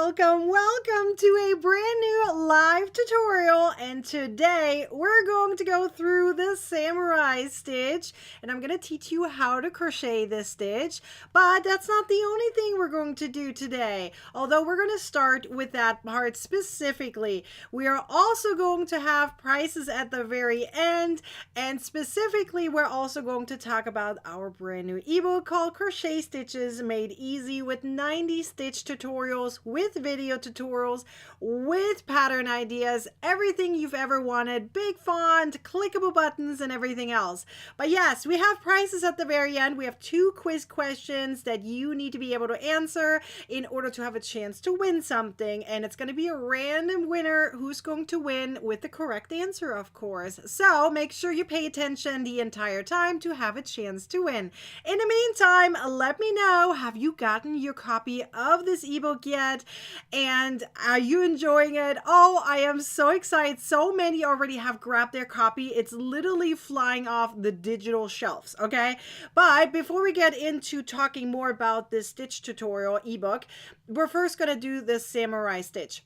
Welcome to a brand new live tutorial, and today we're going to go through the samurai stitch, and I'm going to teach you how to crochet this stitch. But that's not the only thing we're going to do today, although we're going to start with that part specifically. We are also going to have prizes at the very end, and specifically we're also going to talk about our brand new ebook called Crochet Stitches Made Easy, with 90 stitch tutorials, with video tutorials, with pattern ideas, everything you've ever wanted, big font, clickable buttons, and everything else. But yes, we have prizes at the very end. We have 2 quiz questions that you need to be able to answer in order to have a chance to win something, and it's going to be a random winner who's going to win with the correct answer, of course. So make sure you pay attention the entire time to have a chance to win. In the meantime, let me know, have you gotten your copy of this ebook yet? And are you enjoying it? Oh, I am so excited. So many already have grabbed their copy. It's literally flying off the digital shelves, okay? But before we get into talking more about this stitch tutorial ebook, we're first going to do this samurai stitch.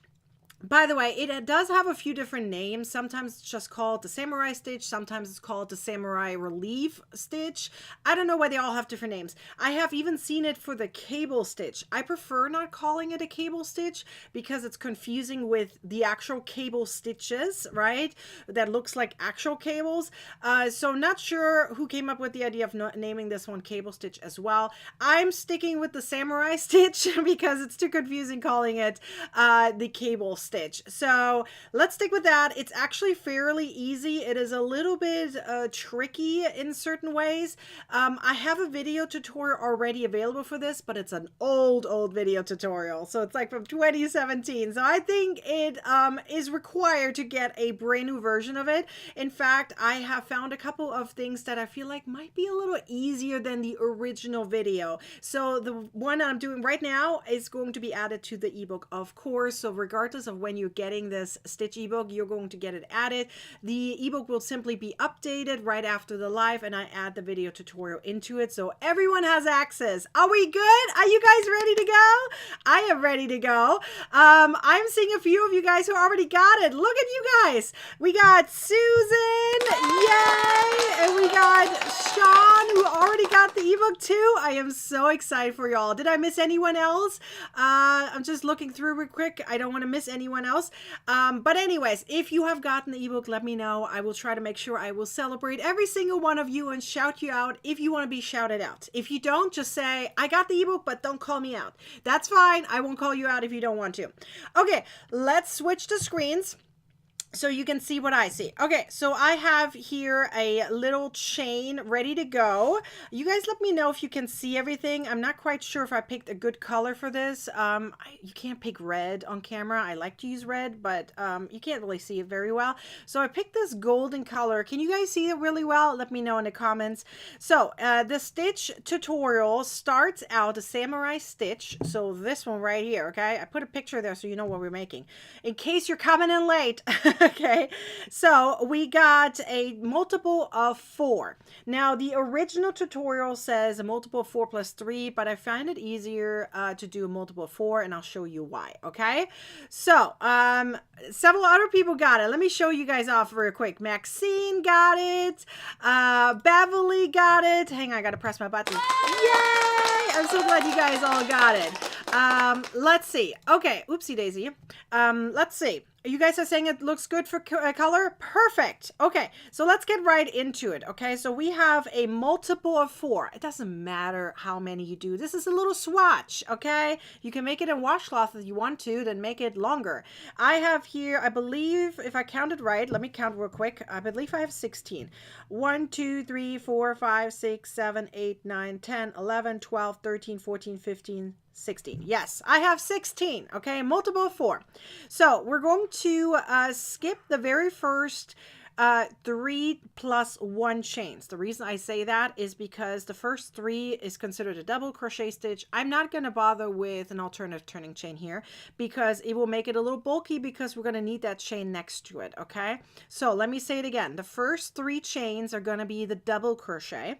By the way, it does have a few different names. Sometimes it's just called the samurai stitch. Sometimes it's called the samurai relief stitch. I don't know why they all have different names. I have even seen it for the cable stitch. I prefer not calling it a cable stitch because it's confusing with the actual cable stitches, right? That looks like actual cables. So not sure who came up with the idea of naming this one cable stitch as well. I'm sticking with the samurai stitch because it's too confusing calling it the cable stitch. So let's stick with that. It's actually fairly easy. It is a little bit tricky in certain ways. I have a video tutorial already available for this, but it's an old video tutorial. So it's like from 2017. So I think it is required to get a brand new version of it. In fact, I have found a couple of things that I feel like might be a little easier than the original video. So the one I'm doing right now is going to be added to the ebook, of course. So regardless of when you're getting this stitch ebook, you're going to get it added. The ebook will simply be updated right after the live, and I add the video tutorial into it, so everyone has access. Are we good? Are you guys ready to go? I am ready to go. I'm seeing a few of you guys who already got it. Look at you guys. We got Susan, yay, and we got Sean, who already got the ebook too. I am so excited for y'all. Did I miss anyone else? I'm just looking through real quick. I don't want to miss anyone else. But anyways, if you have gotten the ebook, let me know. I will try to make sure I will celebrate every single one of you and shout you out if you want to be shouted out. If you don't, just say, I got the ebook, but don't call me out. That's fine. I won't call you out if you don't want to. Okay, let's switch to screens so you can see what I see. Okay, so I have here a little chain ready to go. You guys let me know if you can see everything. I'm not quite sure if I picked a good color for this. You can't pick red on camera. I like to use red, but you can't really see it very well. So I picked this golden color. Can you guys see it really well? Let me know in the comments. So the stitch tutorial starts out a samurai stitch. So this one right here, okay? I put a picture there so you know what we're making. In case you're coming in late. Okay, so we got a multiple of 4. Now, the original tutorial says a multiple of 4 plus 3, but I find it easier to do a multiple of 4, and I'll show you why, okay? So, several other people got it. Let me show you guys off real quick. Maxine got it. Beverly got it. Hang on, I gotta press my button. Yay! I'm so glad you guys all got it. Let's see. Okay, oopsie daisy. Let's see. You guys are saying it looks good for color? Perfect. Okay, so let's get right into it. Okay, so we have a multiple of 4. It doesn't matter how many you do. This is a little swatch, okay? You can make it in washcloth if you want to, then make it longer. I have here, I believe, if I counted right, let me count real quick. I believe I have 16. 1, 2, 3, 4, 5, 6, 7, 8, 9, 10, 11, 12, 13, 14, 15, 16. Yes, I have 16. Okay, multiple of 4. So we're going to skip the very first 3 plus 1 chains. The reason I say that is because the first 3 is considered a double crochet stitch. I'm not going to bother with an alternative turning chain here because it will make it a little bulky, because we're going to need that chain next to it. Okay, so let me say it again. The first 3 chains are going to be the double crochet.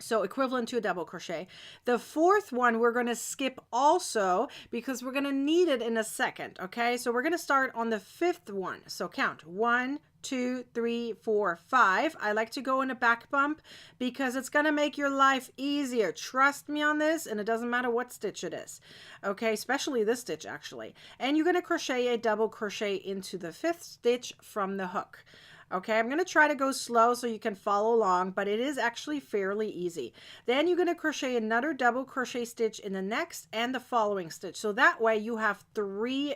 So equivalent to a double crochet. The fourth one we're going to skip also because we're going to need it in a second. Okay, so we're going to start on the fifth one. So count 1, 2, 3, 4, 5. I like to go in a back bump because it's going to make your life easier. Trust me on this, and it doesn't matter what stitch it is. Okay, especially this stitch actually. And you're going to crochet a double crochet into the fifth stitch from the hook. Okay, I'm going to try to go slow so you can follow along, but it is actually fairly easy. Then you're going to crochet another double crochet stitch in the next and the following stitch. So that way you have 3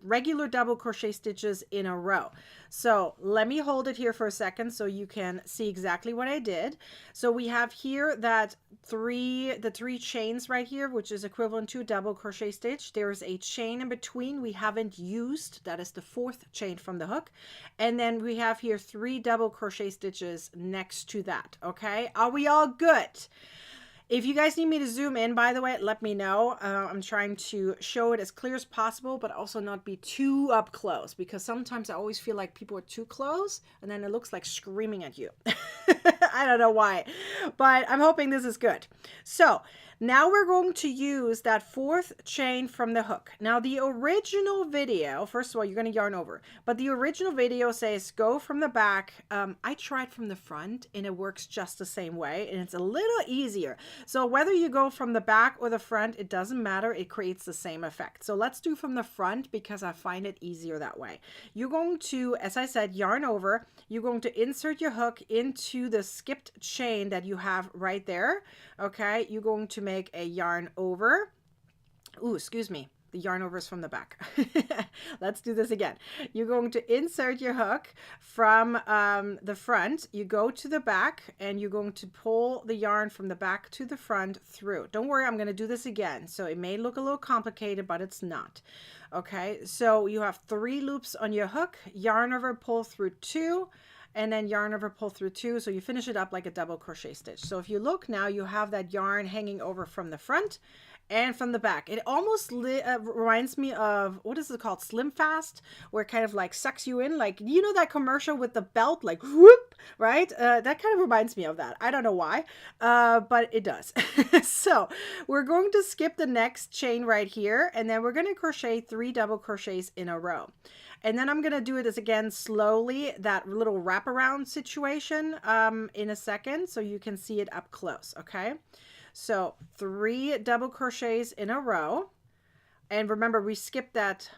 regular double crochet stitches in a row. So let me hold it here for a second so you can see exactly what I did. So we have here that the 3 chains right here, which is equivalent to a double crochet stitch. There's a chain in between we haven't used. That is the 4th chain from the hook. And then we have here 3 double crochet stitches next to that. Okay, are we all good? If you guys need me to zoom in, by the way, let me know. I'm trying to show it as clear as possible, but also not be too up close, because sometimes I always feel like people are too close and then it looks like screaming at you. I don't know why, but I'm hoping this is good. So now we're going to use that 4th chain from the hook. Now the original video, first of all, you're going to yarn over, but the original video says go from the back. I tried from the front and it works just the same way, and it's a little easier. So whether you go from the back or the front, it doesn't matter. It creates the same effect. So let's do from the front because I find it easier that way. You're going to, as I said, yarn over. You're going to insert your hook into the skipped chain that you have right there. Okay, you're going to make a yarn over. Ooh, excuse me. The yarn over is from the back. Let's do this again. You're going to insert your hook from the front. You go to the back and you're going to pull the yarn from the back to the front through. Don't worry, I'm going to do this again. So it may look a little complicated, but it's not. Okay, so you have 3 loops on your hook, yarn over, pull through 2, and then yarn over, pull through 2. So you finish it up like a double crochet stitch. So if you look now, you have that yarn hanging over from the front and from the back. It almost reminds me of, what is it called? Slim Fast, where it kind of like sucks you in. Like, you know that commercial with the belt, like whoop, right? That kind of reminds me of that. I don't know why, but it does. So we're going to skip the next chain right here, and then we're going to crochet 3 double crochets in a row. And then I'm going to do it as again slowly, that little wraparound situation in a second so you can see it up close, okay? So 3 double crochets in a row. And remember, we skipped that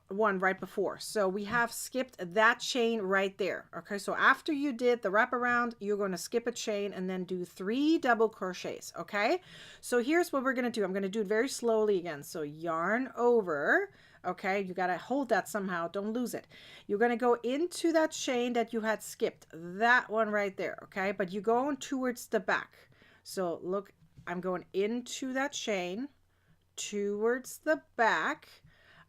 one right before. So we have skipped that chain right there. Okay, so after you did the wraparound, you're going to skip a chain and then do 3 double crochets. Okay, so here's what we're going to do. I'm going to do it very slowly again. So yarn over. Okay, you got to hold that somehow. Don't lose it. You're going to go into that chain that you had skipped. That one right there. Okay, but you're going towards the back. So look, I'm going into that chain towards the back.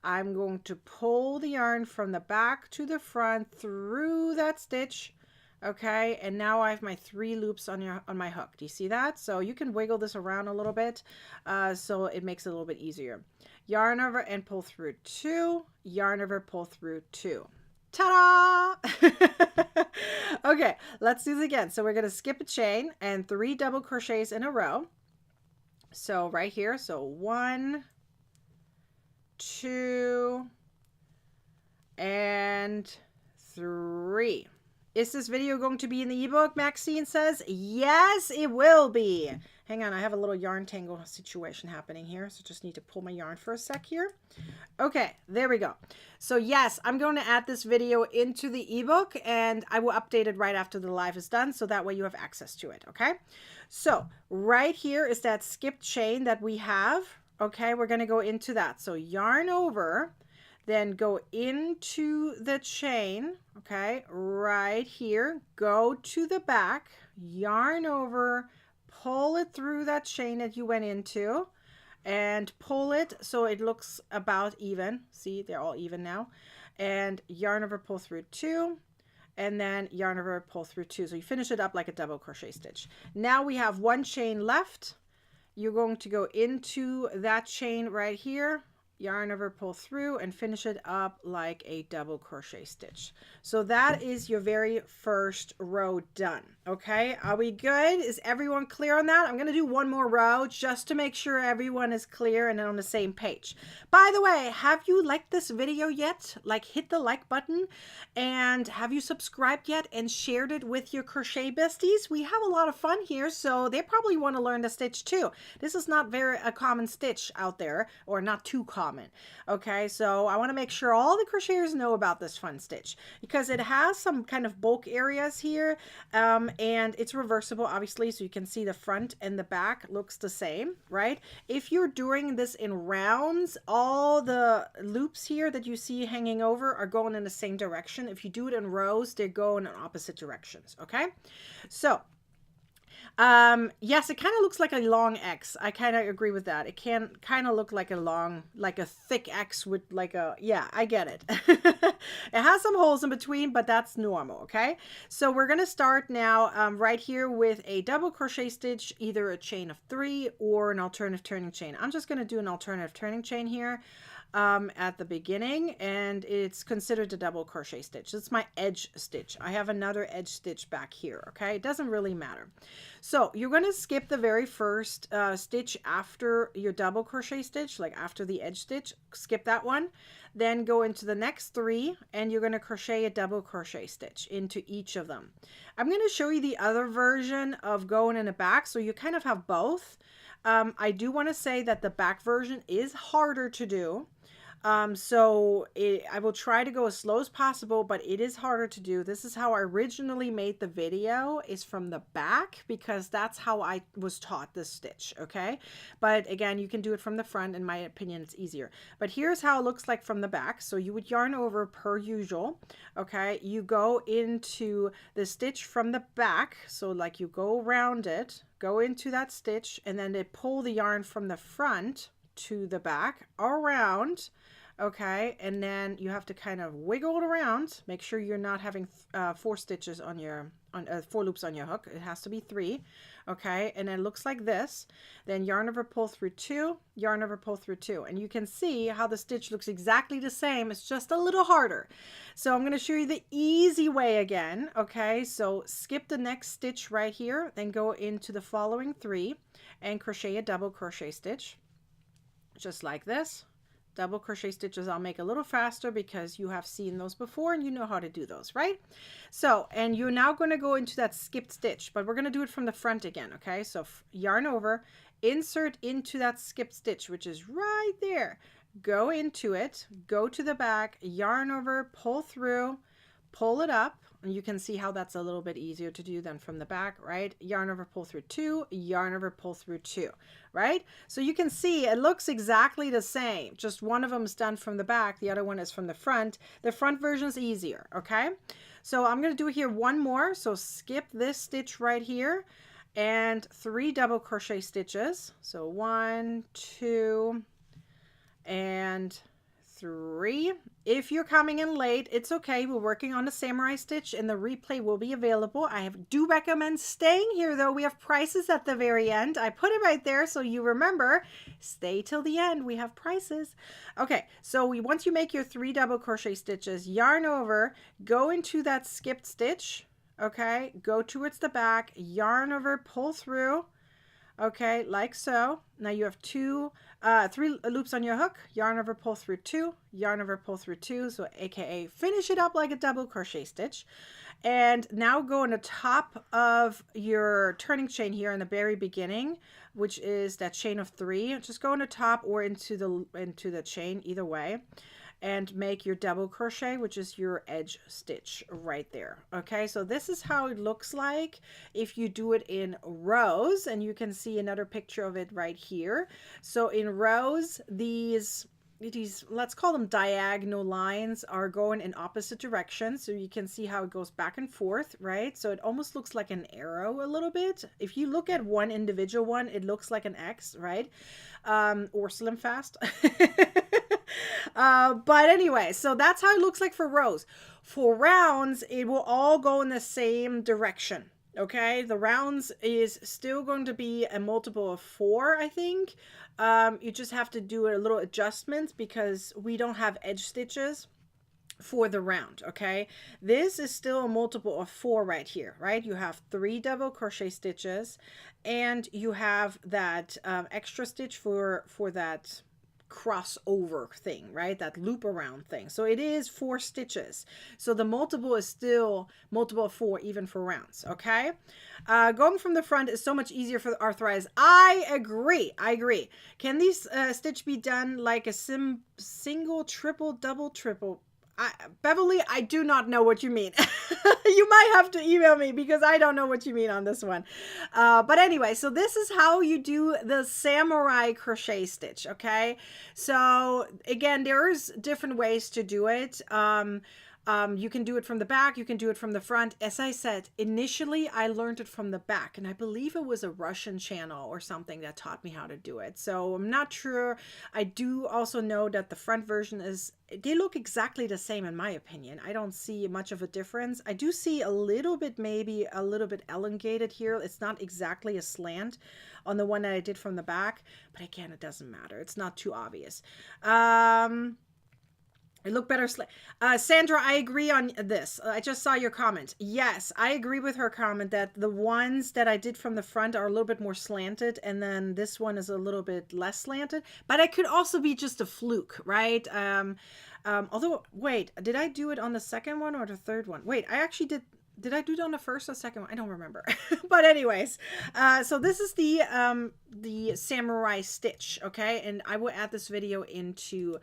I'm going to pull the yarn from the back to the front through that stitch. Okay, and now I have my 3 loops on my hook. Do you see that? So you can wiggle this around a little bit so it makes it a little bit easier. Yarn over and pull through 2, yarn over, pull through 2. Ta-da! Okay, let's do this again. So we're going to skip a chain and 3 double crochets in a row. So right here, so 1, 2, and 3. Is this video going to be in the ebook? Maxine says, yes, it will be. Hang on, I have a little yarn tangle situation happening here, so just need to pull my yarn for a sec here. Okay, there we go. So yes, I'm going to add this video into the ebook, and I will update it right after the live is done, so that way you have access to it, okay? So right here is that skipped chain that we have. Okay, we're going to go into that. So yarn over, then go into the chain, okay, right here, go to the back, yarn over, pull it through that chain that you went into, and pull it so it looks about even. See, they're all even now. And yarn over, pull through 2, and then yarn over, pull through 2. So you finish it up like a double crochet stitch. Now we have 1 chain left. You're going to go into that chain right here, yarn over, pull through, and finish it up like a double crochet stitch. So that is your very first row done. Okay, are we good? Is everyone clear on that? I'm going to do one more row just to make sure everyone is clear and on the same page. By the way, have you liked this video yet? Like, hit the like button, and have you subscribed yet and shared it with your crochet besties? We have a lot of fun here, so they probably want to learn the stitch too. This is not very a common stitch out there, or not too common. Okay, so I want to make sure all the crocheters know about this fun stitch because it has some kind of bulk areas here. And it's reversible, obviously, so you can see the front and the back looks the same, right? If you're doing this in rounds, all the loops here that you see hanging over are going in the same direction. If you do it in rows, they go in opposite directions, okay? So yes, it kind of looks like a long X. I kind of agree with that. It can kind of look like a long, like a thick X with like a, yeah, I get it. It has some holes in between, but that's normal, okay? So we're going to start now right here with a double crochet stitch, either a chain of 3 or an alternative turning chain. I'm just going to do an alternative turning chain here at the beginning, and it's considered a double crochet stitch. It's my edge stitch. I have another edge stitch back here, okay? It doesn't really matter. So you're going to skip the very first stitch after your double crochet stitch, like after the edge stitch, skip that one, then go into the next 3, and you're going to crochet a double crochet stitch into each of them. I'm going to show you the other version of going in the back, so you kind of have both. I do want to say that the back version is harder to do. I will try to go as slow as possible, but it is harder to do. This is how I originally made the video, is from the back, because that's how I was taught this stitch, okay? But again, you can do it from the front. In my opinion, it's easier. But here's how it looks like from the back. So you would yarn over per usual, okay? You go into the stitch from the back. So like you go around it, go into that stitch, and then they pull the yarn from the front to the back around, okay, and then you have to kind of wiggle it around. Make sure you're not having 4 stitches on your 4 loops on your hook. It has to be 3, okay, and it looks like this. Then yarn over, pull through 2, yarn over, pull through 2, and you can see how the stitch looks exactly the same. It's just a little harder. So I'm going to show you the easy way again, okay? So skip the next stitch right here, then go into the following 3 and crochet a double crochet stitch, just like this. Double crochet stitches I'll make a little faster because you have seen those before and you know how to do those, right? So, and you're now going to go into that skipped stitch, but we're going to do it from the front again, okay? So yarn over, insert into that skipped stitch, which is right there. Go into it, go to the back, yarn over, pull through, pull it up, and you can see how that's a little bit easier to do than from the back, right? Yarn over, pull through 2, yarn over, pull through 2, right? So you can see it looks exactly the same. Just one of them is done from the back, the other one is from the front. The front version is easier, okay? So I'm going to do here one more. So skip this stitch right here and 3 double crochet stitches. So 1, 2, and 3. If you're coming in late, it's okay. We're working on the samurai stitch and the replay will be available. I do recommend staying here though. We have prices at the very end. I put it right there so you remember. Stay till the end. We have prices. Okay, so once you make your 3 double crochet stitches, yarn over, go into that skipped stitch. Okay, go towards the back, yarn over, pull through. Okay, like so. Now you have 3 loops on your hook, yarn over, pull through 2, yarn over, pull through 2, so aka finish it up like a double crochet stitch. And now go on the top of your turning chain here in the very beginning, which is that chain of 3. Just go on the top or into the chain, either way, and make your double crochet, which is your edge stitch right there. Okay, so this is how it looks like if you do it in rows, and you can see another picture of it right here. So in rows, these let's call them diagonal lines are going in opposite directions, so you can see how it goes back and forth, right? So it almost looks like an arrow a little bit. If you look at one individual one, it looks like an X, right? Or Slim Fast. But anyway, so that's how it looks like for rows. For rounds, it will all go in the same direction. Okay, the rounds is still going to be a multiple of 4, I think. You just have to do a little adjustment because we don't have edge stitches. for the round. Okay, this is still a multiple of 4 right here, right? You have 3 double crochet stitches, and you have that extra stitch for that crossover thing, right? That loop around thing. So it is 4 stitches. So the multiple is still multiple of 4 even for rounds. Okay, going from the front is so much easier for the arthritis. I agree. Can these stitch be done like a single, triple, double, triple? Beverly, I do not know what you mean. You might have to email me because I don't know what you mean on this one. But anyway, so this is how you do the samurai crochet stitch, okay? So again, there's different ways to do it. You can do it from the back, you can do it from the front. As I said, initially I learned it from the back, and I believe it was a Russian channel or something that taught me how to do it. So I'm not sure. I do also know that the front version they look exactly the same in my opinion. I don't see much of a difference. I do see a little bit, maybe a little bit elongated here. It's not exactly a slant on the one that I did from the back, but again, it doesn't matter. It's not too obvious. It looked better. Sandra, I agree on this. I just saw your comment. Yes, I agree with her comment that the ones that I did from the front are a little bit more slanted, and then this one is a little bit less slanted. But it could also be just a fluke, right? Although, wait, did I do it on the second one or the third one? Wait, I actually did. Did I do it on the first or second one? I don't remember. But anyways, so this is the samurai stitch, okay? And I will add this video into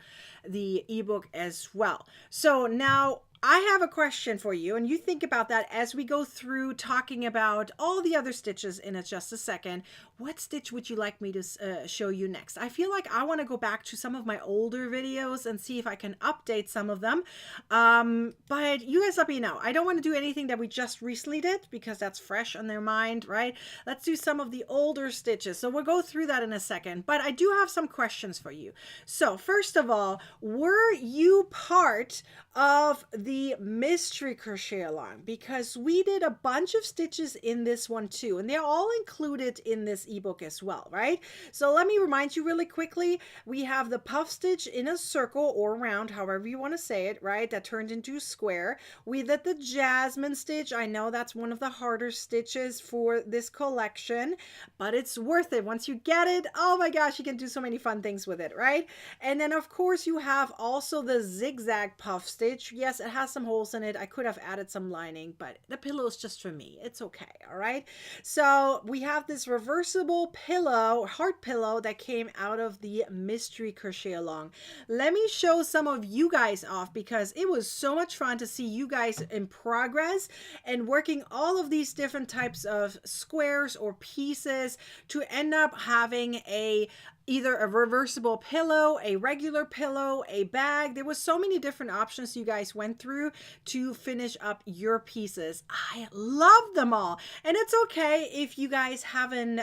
the ebook as well. So now I have a question for you, and you think about that as we go through talking about all the other stitches in just a second. What stitch would you like me to show you next? I feel like I want to go back to some of my older videos and see if I can update some of them. But you guys let me know. I don't want to do anything that we just recently did because that's fresh on their mind, right? Let's do some of the older stitches. So we'll go through that in a second. But I do have some questions for you. So first of all, were you part of the mystery crochet along? Because we did a bunch of stitches in this one too, and they're all included in this ebook as well, right? So let me remind you really quickly. We have the puff stitch in a circle or round, however you want to say it, right? That turned into a square. We did the jasmine stitch. I know that's one of the harder stitches for this collection, but it's worth it. Once you get it, oh my gosh, you can do so many fun things with it, right? And then of course you have also the zigzag puff stitch. Yes, it has some holes in it. I could have added some lining, but the pillow is just for me. It's okay, all right? So we have this reversible pillow, heart pillow that came out of the mystery crochet along. Let me show some of you guys off because it was so much fun to see you guys in progress and working all of these different types of squares or pieces to end up having either a reversible pillow, a regular pillow, a bag. There was so many different options you guys went through to finish up your pieces. I love them all. And it's okay if you guys haven't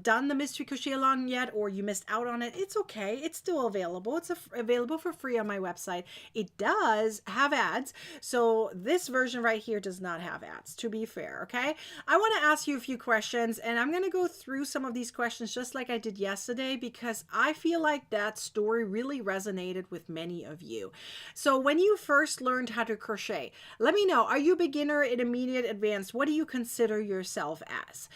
done the mystery crochet along yet or you missed out on it. It's okay. It's still available. It's available for free on my website. It does have ads. So this version right here does not have ads, to be fair, okay? I want to ask you a few questions, and I'm going to go through some of these questions just like I did yesterday because I feel like that story really resonated with many of you. So when you first learned how to crochet, let me know, are you a beginner, intermediate, advanced? What do you consider yourself as?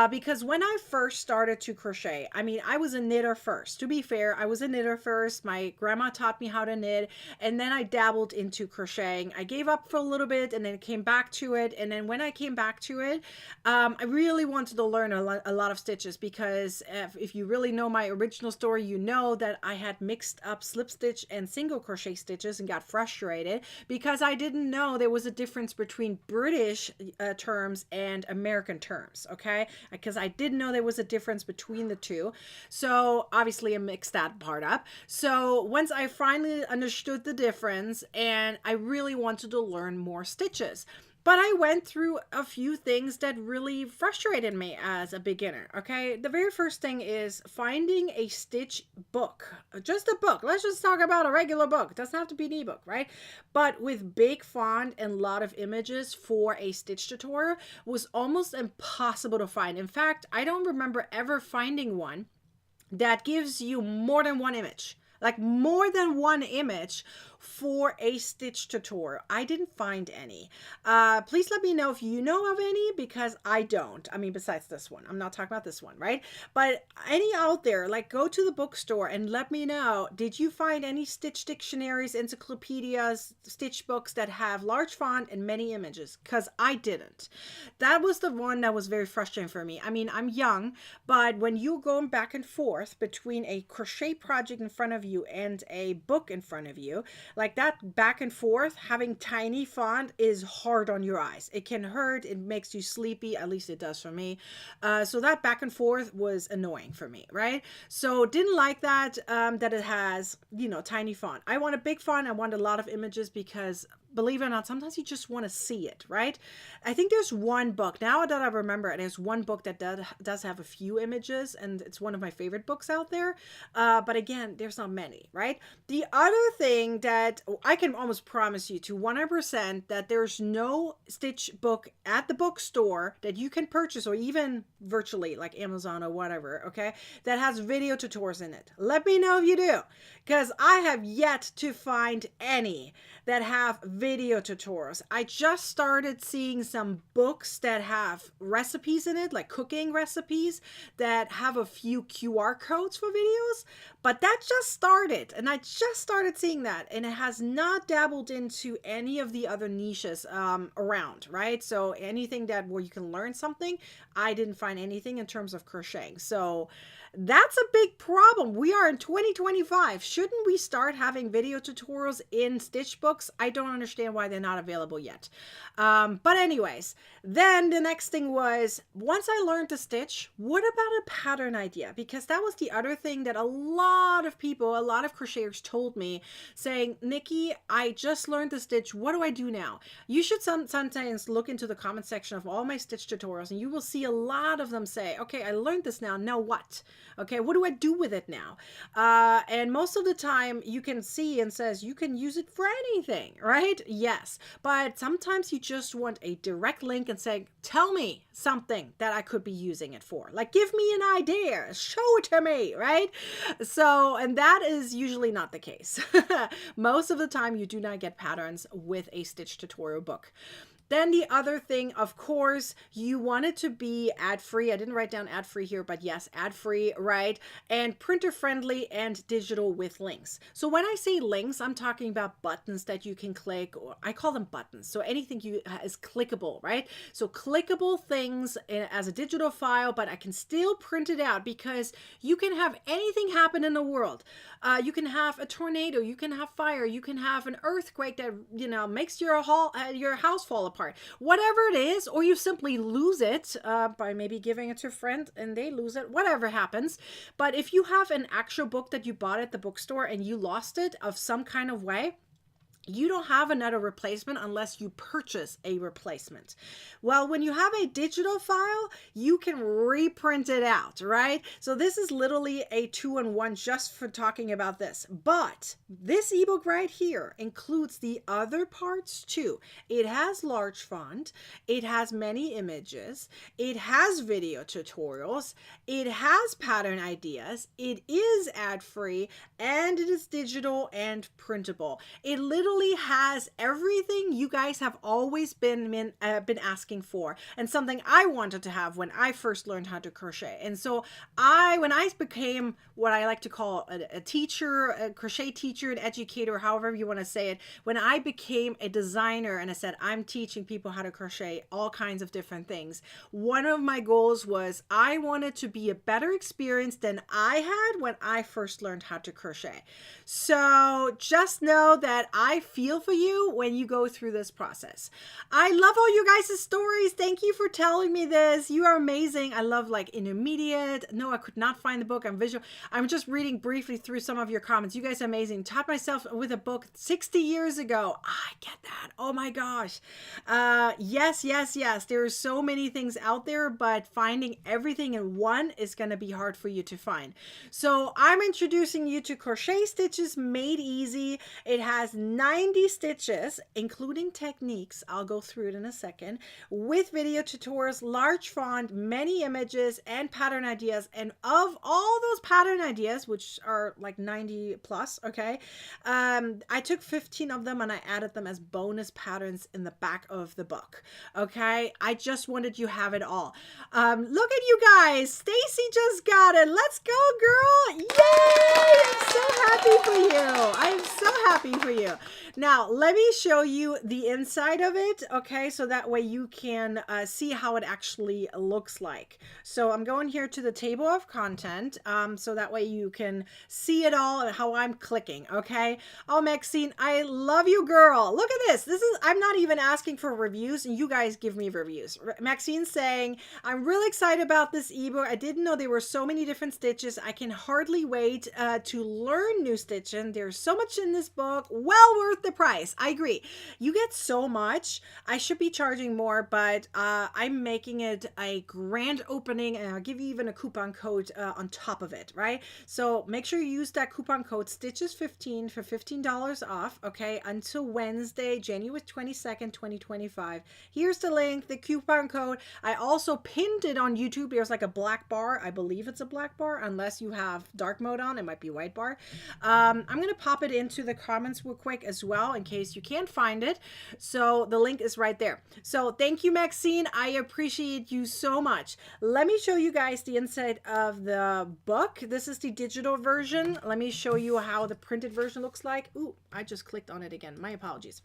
Because when I first started to crochet, I mean, I was a knitter first. To be fair, I was a knitter first. My grandma taught me how to knit, and then I dabbled into crocheting. I gave up for a little bit and then came back to it. And then when I came back to it, I really wanted to learn a lot of stitches because if you really know my original story, you know that I had mixed up slip stitch and single crochet stitches and got frustrated because I didn't know there was a difference between British terms and American terms, okay? Because I didn't know there was a difference between the two. So obviously I mixed that part up. So once I finally understood the difference and I really wanted to learn more stitches, but I went through a few things that really frustrated me as a beginner, okay? The very first thing is finding a stitch book. Just a book. Let's just talk about a regular book. It doesn't have to be an ebook, right? But with big font and a lot of images for a stitch tutorial was almost impossible to find. In fact, I don't remember ever finding one that gives you more than one image. like more than one image for a stitch tutorial. I didn't find any. Please let me know if you know of any, because I don't. I mean, besides this one, I'm not talking about this one, right? But any out there, like go to the bookstore and let me know, did you find any stitch dictionaries, encyclopedias, stitch books that have large font and many images? Because I didn't. That was the one that was very frustrating for me. I mean, I'm young, but when you're going back and forth between a crochet project in front of you and a book in front of you, like that back and forth, having tiny font is hard on your eyes. It can hurt. It makes you sleepy. At least it does for me. So that back and forth was annoying for me, right? So didn't like that, that it has, you know, tiny font. I want a big font. I want a lot of images because, believe it or not, sometimes you just want to see it, right? I think there's one book, now that I remember it, there's one book that does have a few images, and it's one of my favorite books out there. But again, there's not many, right? The other thing that I can almost promise you to 100% that there's no stitch book at the bookstore that you can purchase, or even virtually like Amazon or whatever, okay, that has video tutorials in it. Let me know if you do, because I have yet to find any that have video tutorials. I just started seeing some books that have recipes in it, like cooking recipes that have a few QR codes for videos, but that just started, and I just started seeing that, and it has not dabbled into any of the other niches around, right? So anything that where you can learn something, I didn't find anything in terms of crocheting. So that's a big problem. We are in 2025. Shouldn't we start having video tutorials in stitch books? I don't understand why they're not available yet. But anyways, then the next thing was, once I learned to stitch, what about a pattern idea? Because that was the other thing that a lot of people, a lot of crocheters told me, saying, Nikki, I just learned to stitch. What do I do now? You should sometimes look into the comment section of all my stitch tutorials, and you will see a lot of them say, okay, I learned this now what? Okay, what do I do with it now? And most of the time you can see and says you can use it for anything, right? Yes, but sometimes you just want a direct link and say, tell me something that I could be using it for. Like, give me an idea, show it to me, right? So, and that is usually not the case. Most of the time you do not get patterns with a stitch tutorial book. Then the other thing, of course, you want it to be ad-free. I didn't write down ad-free here, but yes, ad-free, right? And printer-friendly and digital with links. So when I say links, I'm talking about buttons that you can click, or I call them buttons. So anything is clickable, right? So clickable things as a digital file, but I can still print it out, because you can have anything happen in the world. You can have a tornado, you can have fire, you can have an earthquake that, you know, makes your house fall apart. Whatever it is, or you simply lose it by maybe giving it to a friend and they lose it, whatever happens. But if you have an actual book that you bought at the bookstore and you lost it of some kind of way, you don't have another replacement unless you purchase a replacement. Well, when you have a digital file, you can reprint it out, right? So this is literally a 2-in-1 just for talking about this. But this ebook right here includes the other parts too. It has large font, it has many images, it has video tutorials, it has pattern ideas, it is ad-free, and it is digital and printable. It literally has everything you guys have always been asking for, and something I wanted to have when I first learned how to crochet. And so when I became what I like to call a teacher, a crochet teacher, an educator, however you want to say it, when I became a designer and I said, I'm teaching people how to crochet all kinds of different things, one of my goals was I wanted to be a better experience than I had when I first learned how to crochet. So just know that I feel for you when you go through this process. I love all you guys' stories. Thank you for telling me this. You are amazing. I love like intermediate. No, I could not find the book. I'm visual. I'm just reading briefly through some of your comments. You guys are amazing. Taught myself with a book 60 years ago. I get that. Oh my gosh. Yes. There are so many things out there, but finding everything in one is going to be hard for you to find. So I'm introducing you to Crochet Stitches Made Easy. It has 9 90 stitches, including techniques. I'll go through it in a second, with video tutorials, large font, many images, and pattern ideas. And of all those pattern ideas, which are like 90 plus, okay, I took 15 of them and I added them as bonus patterns in the back of the book. Okay, I just wanted you to have it all. Look at you guys. Stacy just got it. Let's go, girl. Yay! I'm so happy for you. I'm so happy for you. Now, let me show you the inside of it, okay, so that way you can see how it actually looks like. So I'm going here to the table of content, so that way you can see it all and how I'm clicking, okay? Oh, Maxine, I love you, girl. Look at this. I'm not even asking for reviews, and you guys give me reviews. Maxine's saying, I'm really excited about this ebook. I didn't know there were so many different stitches. I can hardly wait to learn new stitching. There's so much in this book. Well worth the price. I agree. You get so much. I should be charging more, but I'm making it a grand opening, and I'll give you even a coupon code on top of it, right? So make sure you use that coupon code Stitches15 for $15 off, okay, until Wednesday, January 22nd, 2025. Here's the link, the coupon code. I also pinned it on YouTube. There's like a black bar. I believe it's a black bar, unless you have dark mode on. It might be a white bar. I'm going to pop it into the comments real quick as well, in case you can't find it. So the link is right there. So thank you, Maxine. I appreciate you so much. Let me show you guys the inside of the book. This is the digital version. Let me show you how the printed version looks like. Ooh, I just clicked on it again. My apologies.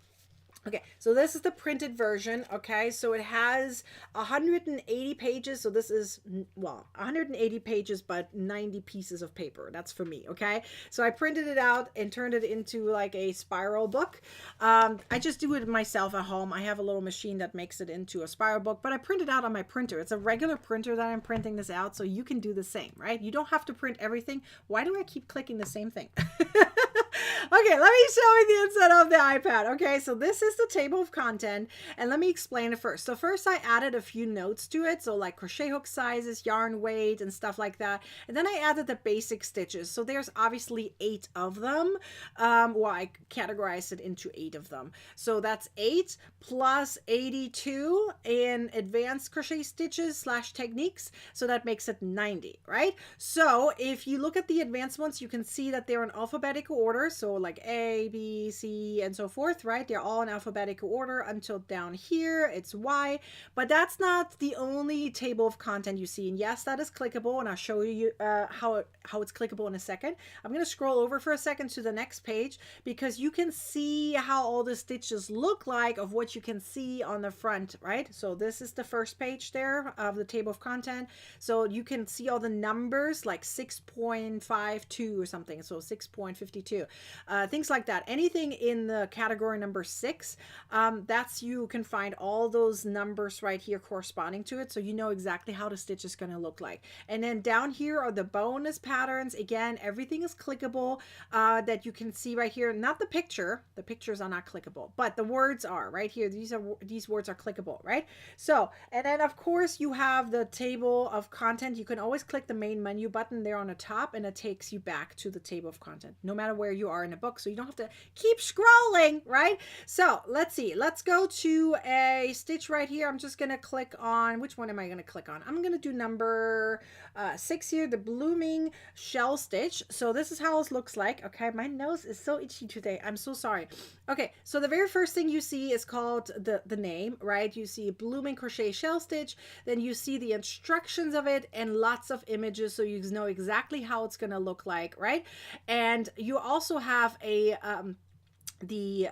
Okay, so this is the printed version, okay? So it has 180 pages. So this is, well, 180 pages, but 90 pieces of paper. That's for me, okay? So I printed it out and turned it into like a spiral book. I just do it myself at home. I have a little machine that makes it into a spiral book, but I print it out on my printer. It's a regular printer that I'm printing this out, so you can do the same, right? You don't have to print everything. Why do I keep clicking the same thing? Okay, let me show you the inside of the iPad. Okay, so this is the table of content, and let me explain it first. So first I added a few notes to it, so like crochet hook sizes, yarn weight, and stuff like that. And then I added the basic stitches. So there's obviously 8 of them. Well, I categorized it into 8 of them. So that's 8 plus 82 in advanced crochet stitches / techniques. So that makes it 90, right? So if you look at the advanced ones, you can see that they're in alphabetical order. So like A, B, C, and so forth, right? They're all in alphabetical order until down here it's Y, but that's not the only table of content you see. And yes, that is clickable, and I'll show you how it's clickable in a second. I'm going to scroll over for a second to the next page, because you can see how all the stitches look like of what you can see on the front, right? So this is the first page there of the table of content. So you can see all the numbers like 6.52 or something, so 6.52. Things like that. Anything in the category number 6, you can find all those numbers right here corresponding to it, so you know exactly how the stitch is going to look like. And then down here are the bonus patterns. Again, everything is clickable, that you can see right here. Not the picture. The pictures are not clickable, but the words are right here. These words are clickable, right? So, and then of course you have the table of content. You can always click the main menu button there on the top, and it takes you back to the table of content, no matter where you are in the book, so you don't have to keep scrolling, right? So let's see. Let's go to a stitch right here. I'm just going to click on, which one am I going to click on? I'm going to do number 6 here, the blooming shell stitch. So this is how it looks like. Okay, my nose is so itchy today. I'm so sorry. Okay, so the very first thing you see is called the name, right? You see blooming crochet shell stitch. Then you see the instructions of it and lots of images, so you know exactly how it's going to look like, right? And you also have a the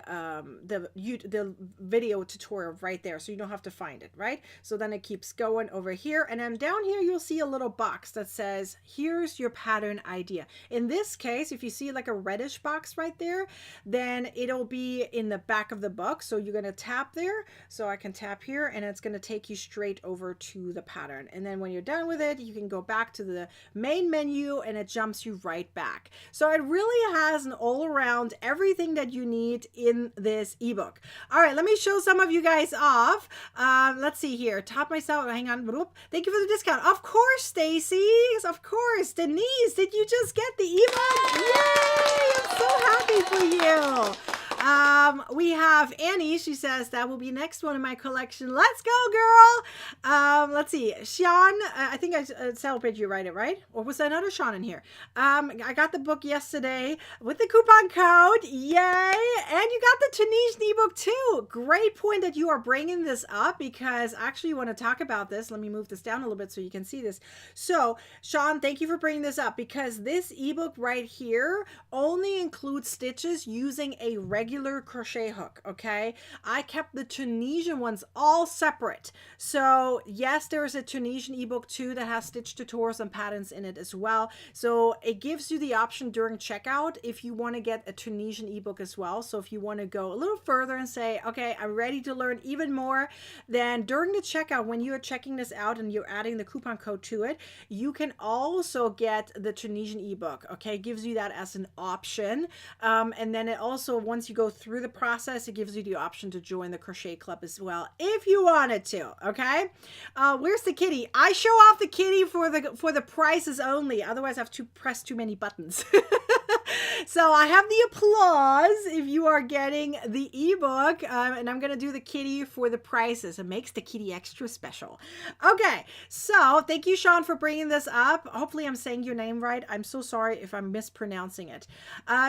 video tutorial right there, so you don't have to find it, right? So then it keeps going over here, and then down here you'll see a little box that says here's your pattern idea. In this case, if you see like a reddish box right there, then it'll be in the back of the book. So you're going to tap there, so I can tap here, and it's going to take you straight over to the pattern. And then when you're done with it, you can go back to the main menu, and it jumps you right back. So it really has an all around everything that you need in this ebook. All right, let me show some of you guys off. Let's see here. Top myself. Hang on. Thank you for the discount. Of course, Stacy. Of course. Denise, did you just get the ebook? Yay! I'm so happy for you. We have Annie. She says that will be next one in my collection. Let's go, girl. Let's see. Sean, I think I celebrated you write it, right? Or was there another Sean in here? I got the book yesterday with the coupon code. Yay. And you got the Tunisian ebook too. Great point that you are bringing this up, because I actually want to talk about this. Let me move this down a little bit so you can see this. So Sean, thank you for bringing this up, because this ebook right here only includes stitches using a regular crochet hook. Okay, I kept the Tunisian ones all separate. So yes, there is a Tunisian ebook too that has stitch tutorials and patterns in it as well. So it gives you the option during checkout if you want to get a Tunisian ebook as well. So if you want to go a little further and say, okay, I'm ready to learn even more, then during the checkout, when you are checking this out and you're adding the coupon code to it, you can also get the Tunisian ebook. Okay, it gives you that as an option. And then it also, once you go through the process, it gives you the option to join the crochet club as well if you wanted to. Okay, where's the kitty? I show off the kitty for the prices only, otherwise I have to press too many buttons. So I have the applause if you are getting the ebook, and I'm going to do the kitty for the prices. It makes the kitty extra special. Okay, so thank you, Sean, for bringing this up. Hopefully I'm saying your name right. I'm so sorry if I'm mispronouncing it.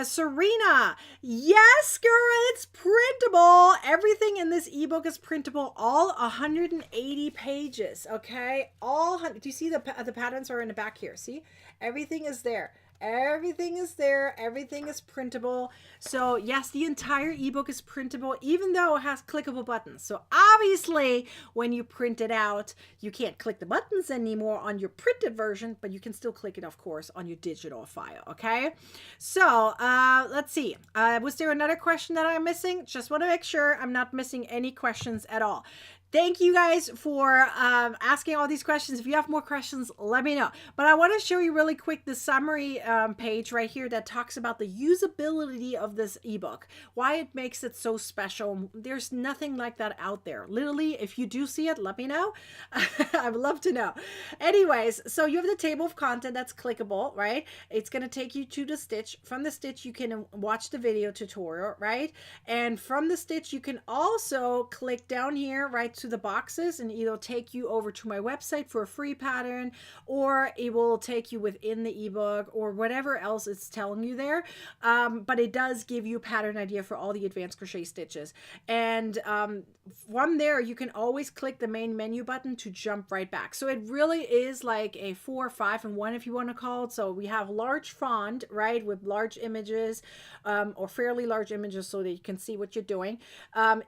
Serena, yes, girl, it's printable. Everything in this ebook is printable, all 180 pages, okay? Do you see the patterns are in the back here? See? Everything is there. Everything is there. Everything is printable. So yes, the entire ebook is printable, even though it has clickable buttons. So obviously when you print it out, you can't click the buttons anymore on your printed version, but you can still click it, of course, on your digital file. Okay. So let's see. Was there another question that I'm missing? Just want to make sure I'm not missing any questions at all. Thank you guys for asking all these questions. If you have more questions, let me know. But I want to show you really quick the summary page right here that talks about the usability of this ebook, why it makes it so special. There's nothing like that out there. Literally, if you do see it, let me know. I would love to know. Anyways, so you have the table of content that's clickable, right? It's going to take you to the stitch. From the stitch, you can watch the video tutorial, right? And from the stitch, you can also click down here, right, to the boxes, and it'll take you over to my website for a free pattern, or it will take you within the ebook or whatever else it's telling you there. But it does give you a pattern idea for all the advanced crochet stitches. And from there, you can always click the main menu button to jump right back. So it really is like a 4, 5, and 1, if you want to call it. So we have large font, right, with large images, or fairly large images so that you can see what you're doing.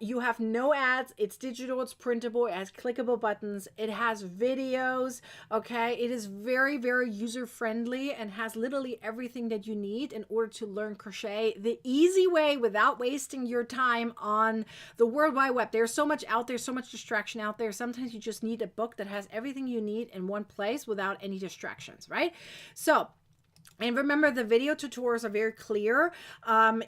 You have no ads. It's digital. It's printable. It has clickable buttons. It has videos. Okay, it is very, very user friendly and has literally everything that you need in order to learn crochet the easy way without wasting your time on the World Wide Web. There's so much out there, so much distraction out there. Sometimes you just need a book that has everything you need in one place without any distractions, right? So, and remember, the video tutorials are very clear.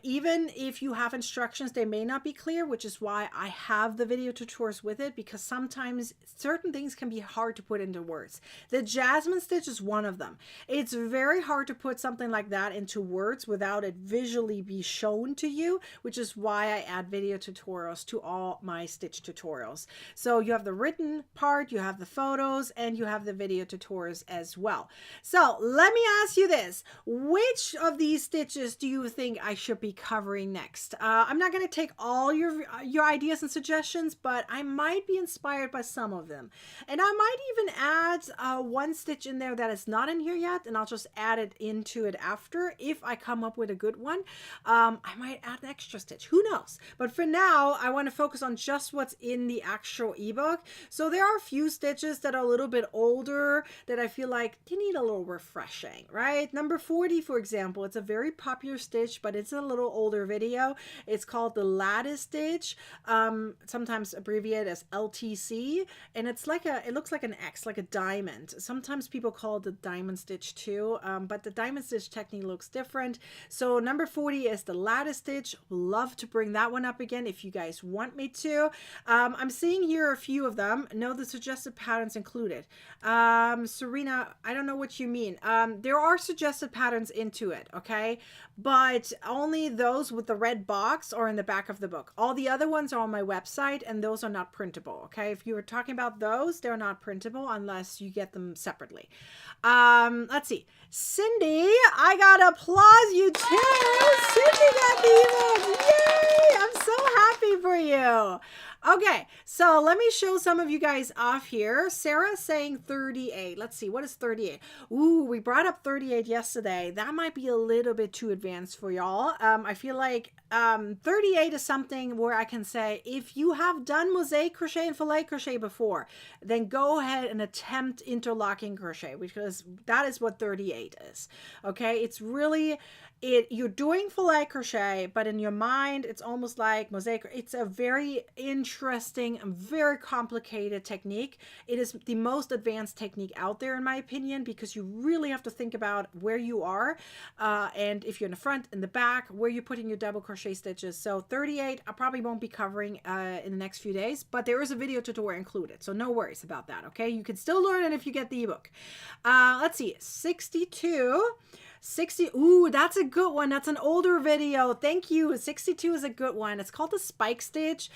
Even if you have instructions, they may not be clear, which is why I have the video tutorials with it, because sometimes certain things can be hard to put into words. The Jasmine stitch is one of them. It's very hard to put something like that into words without it visually be shown to you, which is why I add video tutorials to all my stitch tutorials. So you have the written part, you have the photos, and you have the video tutorials as well. So let me ask you this. Which of these stitches do you think I should be covering next? I'm not going to take all your ideas and suggestions, but I might be inspired by some of them. And I might even add one stitch in there that is not in here yet, and I'll just add it into it after. If I come up with a good one, I might add an extra stitch. Who knows? But for now, I want to focus on just what's in the actual ebook. So there are a few stitches that are a little bit older that I feel like they need a little refreshing, right? Number 40, for example, it's a very popular stitch, but it's a little older video. It's called the lattice stitch, sometimes abbreviated as LTC, and it's like it looks like an X, like a diamond. Sometimes people call it the diamond stitch too, but the diamond stitch technique looks different. So number 40 is the lattice stitch. Love to bring that one up again if you guys want me to. I'm seeing here a few of them. No, the suggested patterns included. Serena, I don't know what you mean. There are suggested suggested patterns into it, okay? But only those with the red box are in the back of the book. All the other ones are on my website, and those are not printable, okay? If you were talking about those, they're not printable unless you get them separately. Let's see. Cindy, I got applause you too. Cindy got the ebook. Yay! I'm so happy for you. Okay, so let me show some of you guys off here. Sarah's saying 38. Let's see, what is 38? Ooh, we brought up 38 yesterday. That might be a little bit too advanced for y'all. I feel like 38 is something where I can say, if you have done mosaic crochet and filet crochet before, then go ahead and attempt interlocking crochet, because that is what 38 is. Okay, it's really... you're doing filet crochet, but in your mind, it's almost like mosaic. It's a very interesting and very complicated technique. It is the most advanced technique out there, in my opinion, because you really have to think about where you are. And if you're in the front and the back, where you're putting your double crochet stitches. So 38, I probably won't be covering in the next few days, but there is a video tutorial included. So no worries about that. Okay. You can still learn it if you get the ebook. Let's see, 62. 60, ooh, that's a good one. That's an older video. Thank you. 62 is a good one. It's called the spike stitch.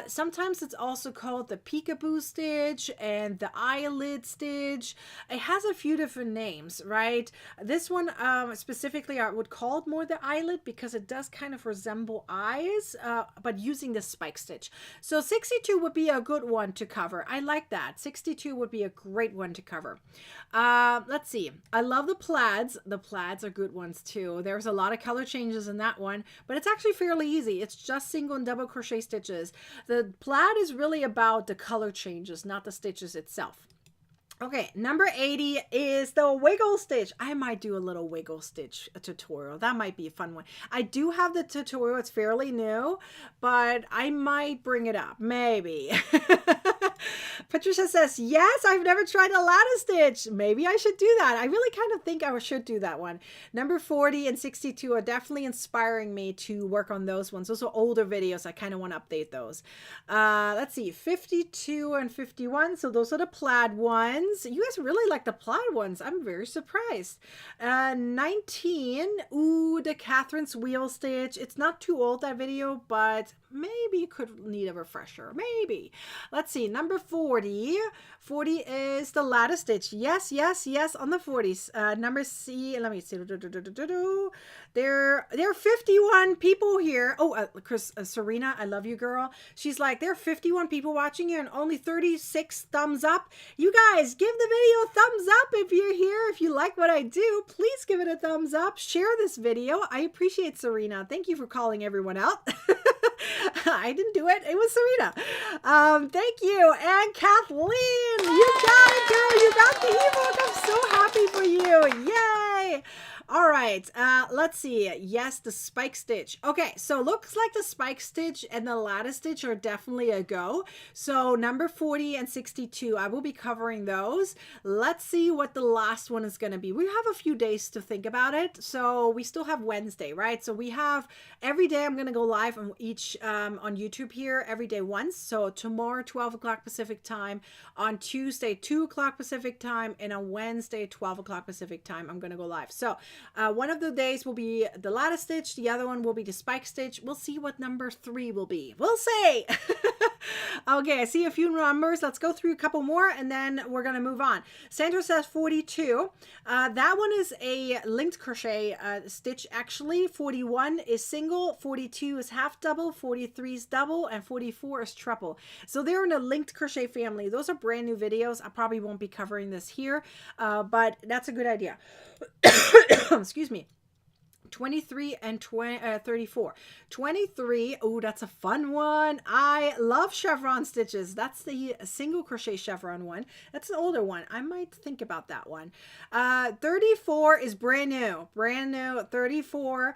Sometimes it's also called the peekaboo stitch and the eyelid stitch. It has a few different names, right? This one specifically I would call it more the eyelid because it does kind of resemble eyes, but using the spike stitch. So 62 would be a good one to cover. I like that. 62 would be a great one to cover. Let's see. I love the plaids. The plaids are good ones too. There's a lot of color changes in that one, but it's actually fairly easy. It's just single and double crochet stitches. The plaid is really about the color changes, not the stitches itself. Okay, number 80 is the wiggle stitch. I might do a little wiggle stitch tutorial. That might be a fun one. I do have the tutorial. It's fairly new, but I might bring it up. Maybe. Patricia says, yes, I've never tried a lattice stitch. Maybe I should do that. I really kind of think I should do that one. Number 40 and 62 are definitely inspiring me to work on those ones. Those are older videos. I kind of want to update those. Let's see, 52 and 51. So those are the plaid ones. You guys really like the plaid ones. I'm very surprised. 19. Ooh, the Catherine's wheel stitch. It's not too old, that video, but maybe you could need a refresher. Maybe. Let's see. Number 40. 40 is the lattice stitch. Yes, yes, yes, on the 40s. Number C. Let me see. There are 51 people here. Oh, Serena, I love you, girl. She's like, there are 51 people watching you and only 36 thumbs up. You guys, give the video a thumbs up if you're here. If you like what I do, please give it a thumbs up. Share this video. I appreciate Serena. Thank you for calling everyone out. I didn't do it. It was Serena. Thank you. And Kathleen, you got it, girl. You got the ebook. I'm so happy for you. Yay. All right, let's see. Yes, the spike stitch. Okay, so looks like the spike stitch and the lattice stitch are definitely a go. So number 40 and 62, I will be covering those. Let's see what the last one is going to be. We have a few days to think about it. So we still have Wednesday, right? So we have every day I'm going to go live on on YouTube here every day once. So tomorrow, 12 o'clock Pacific time, on Tuesday, 2 o'clock Pacific time, and on Wednesday, 12 o'clock Pacific time, I'm going to go live. So one of the days will be the lattice stitch. The other one will be the spike stitch. We'll see what number 3 will be. We'll see. Okay, I see a few numbers. Let's go through a couple more and then we're going to move on. Sandra says 42. That one is a linked crochet stitch actually. 41 is single, 42 is half double, 43 is double, and 44 is treble. So they're in a linked crochet family. Those are brand new videos. I probably won't be covering this here, but that's a good idea. Excuse me. 23 and 34. 23, oh, that's a fun one. I love chevron stitches. That's the single crochet chevron one. That's an older one. I might think about that one. 34 is brand new. Brand new. 34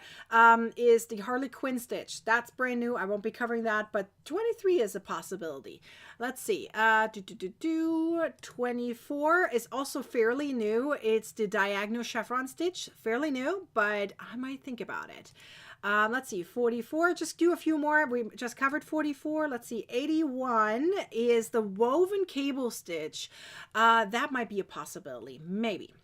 is the Harley Quinn stitch. That's brand new. I won't be covering that, but 23 is a possibility. Let's see. 24 is also fairly new. It's the diagonal chevron stitch. Fairly new, but I might think about it. Let's see. 44. Just do a few more. We just covered 44. Let's see. 81 is the woven cable stitch. That might be a possibility. Maybe.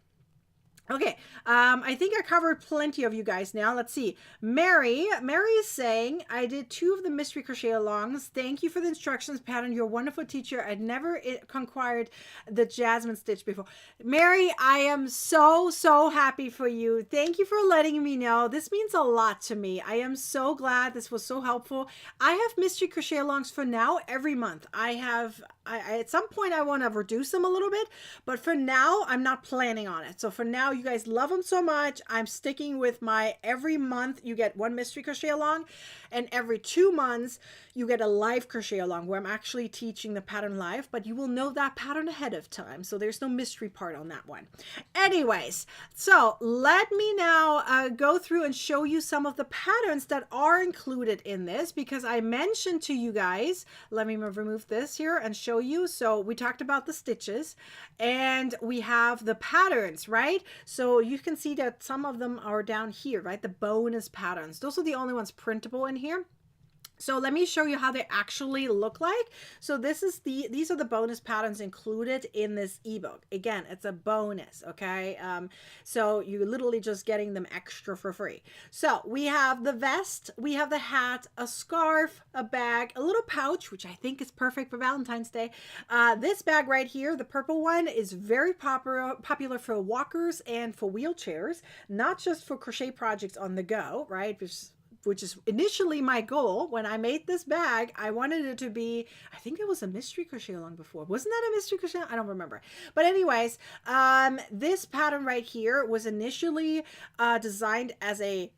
Okay, I think I covered plenty of you guys now. Let's see. Mary is saying, I did 2 of the mystery crochet alongs. Thank you for the instructions pattern. You're a wonderful teacher. I'd never conquired the Jasmine stitch before. Mary, I am so happy for you. Thank you for letting me know. This means a lot to me. I am so glad. This was so helpful. I have mystery crochet alongs for now every month. I at some point I want to reduce them a little bit, but for now I'm not planning on it. So for now, you guys love them so much. I'm sticking with my every month you get 1 mystery crochet along, and every 2 months you get a live crochet along where I'm actually teaching the pattern live, but you will know that pattern ahead of time. So there's no mystery part on that one. Anyways, so let me now go through and show you some of the patterns that are included in this, because I mentioned to you guys, let me remove this here and show you. So we talked about the stitches and we have the patterns, right? So you can see that some of them are down here, right? The bonus patterns. Those are the only ones printable in here. So let me show you how they actually look like. So these are the bonus patterns included in this ebook. Again, it's a bonus, okay? So you're literally just getting them extra for free. So we have the vest, we have the hat, a scarf, a bag, a little pouch, which I think is perfect for Valentine's Day. This bag right here, the purple one, is very popular for walkers and for wheelchairs, not just for crochet projects on the go, right? Which is initially my goal. When I made this bag, I wanted it to be, I think it was a mystery crochet along before. Wasn't that a mystery crochet? I don't remember. But anyways, this pattern right here was initially designed as a,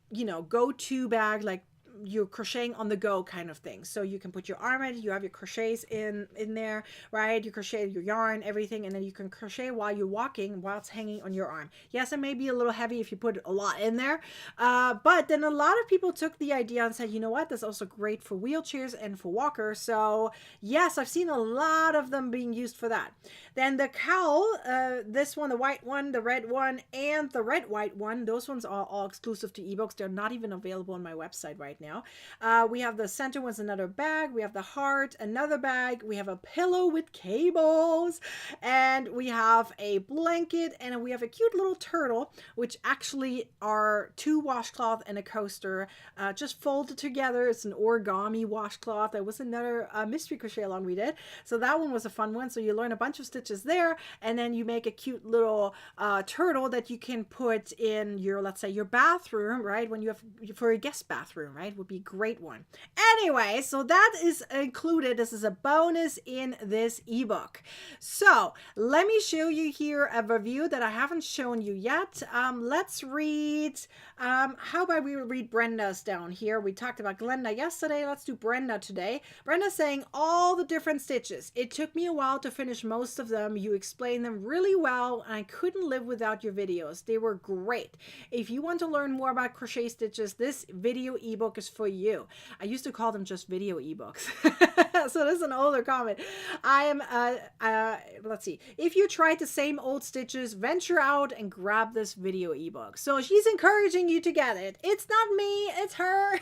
go-to bag, like you're crocheting on the go kind of thing. So you can put your arm in, you have your crochets in there, right? You crochet your yarn, everything, and then you can crochet while you're walking, while it's hanging on your arm. Yes, it may be a little heavy if you put a lot in there, but then a lot of people took the idea and said, you know what, that's also great for wheelchairs and for walkers. So yes, I've seen a lot of them being used for that. Then the cowl, this one, the white one, the red one, and the red white one, those ones are all exclusive to ebooks. They're not even available on my website right now. We have the center one's another bag. We have the heart, another bag. We have a pillow with cables, and we have a blanket, and we have a cute little turtle, which actually are 2 washcloth and a coaster just folded together. It's an origami washcloth. There was another mystery crochet along we did, so that one was a fun one. So you learn a bunch of stitches there, and then you make a cute little turtle that you can put in your, let's say, your bathroom, right? When you have for a guest bathroom, right? Would be a great one. Anyway, so that is included. This is a bonus in this ebook. So let me show you here a review that I haven't shown you yet. Let's read, how about we read Brenda's down here? We talked about Glenda yesterday. Let's do Brenda today. Brenda's saying all the different stitches. It took me a while to finish most of them. You explained them really well, and I couldn't live without your videos. They were great. If you want to learn more about crochet stitches, this video ebook is for you. I used to call them just video ebooks. So this is an older comment. I am, let's see. If you tried the same old stitches, venture out and grab this video ebook. So she's encouraging you to get it. It's not me, it's her.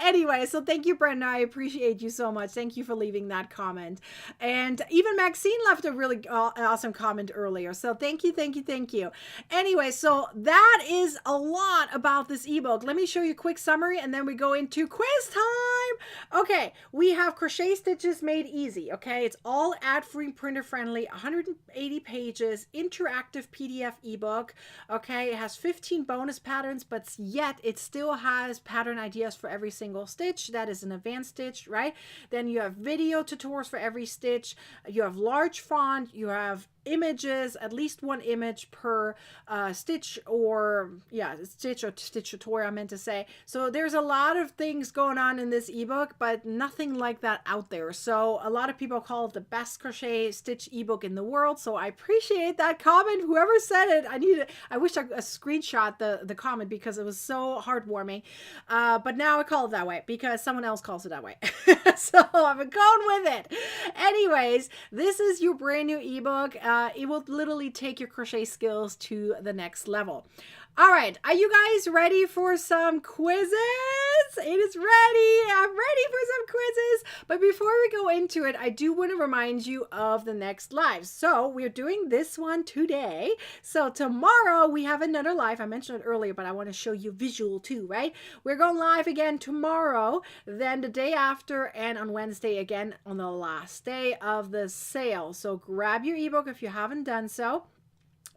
Anyway, so thank you, Brenda. I appreciate you so much. Thank you for leaving that comment. And even Maxine left a really awesome comment earlier. So thank you, thank you, thank you. Anyway, so that is a lot about this ebook. Let me show you a quick summary, and then we go into quiz time. Okay, we have crochet stitches made easy. Okay, it's all ad-free, printer friendly, 180 pages, interactive PDF ebook. Okay, it has 15 bonus patterns, but yet it still has pattern ideas for every single stitch. That is an advanced stitch, right? Then you have video tutorials for every stitch. You have large font. You have images, at least 1 image per stitch, or stitch tutorial, I meant to say. So there's a lot of things going on in this ebook, but nothing like that out there. So a lot of people call it the best crochet stitch ebook in the world. So I appreciate that comment. Whoever said it, I wish I screenshot the comment because it was so heartwarming. But now I call it that way because someone else calls it that way. So I'm going with it. Anyways, this is your brand new ebook. It will literally take your crochet skills to the next level. All right, are you guys ready for some quizzes? It is ready. I'm ready for some quizzes. But before we go into it, I do want to remind you of the next live. So we're doing this one today. So tomorrow we have another live. I mentioned it earlier, but I want to show you visual too, right? We're going live again tomorrow, then the day after, and on Wednesday again on the last day of the sale. So grab your ebook if you haven't done so.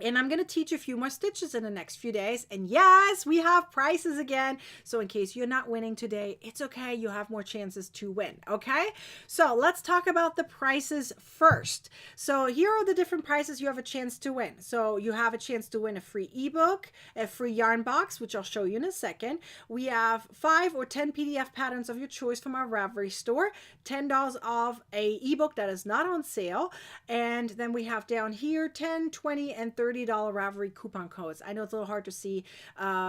And I'm going to teach a few more stitches in the next few days. And yes, we have prizes again. So in case you're not winning today, it's okay. You have more chances to win. Okay. So let's talk about the prizes first. So here are the different prizes you have a chance to win. So you have a chance to win a free ebook, a free yarn box, which I'll show you in a second. We have 5 or 10 PDF patterns of your choice from our Ravelry store, $10 off a ebook that is not on sale. And then we have down here 10, 20, and $30 Ravelry coupon codes. I know it's a little hard to see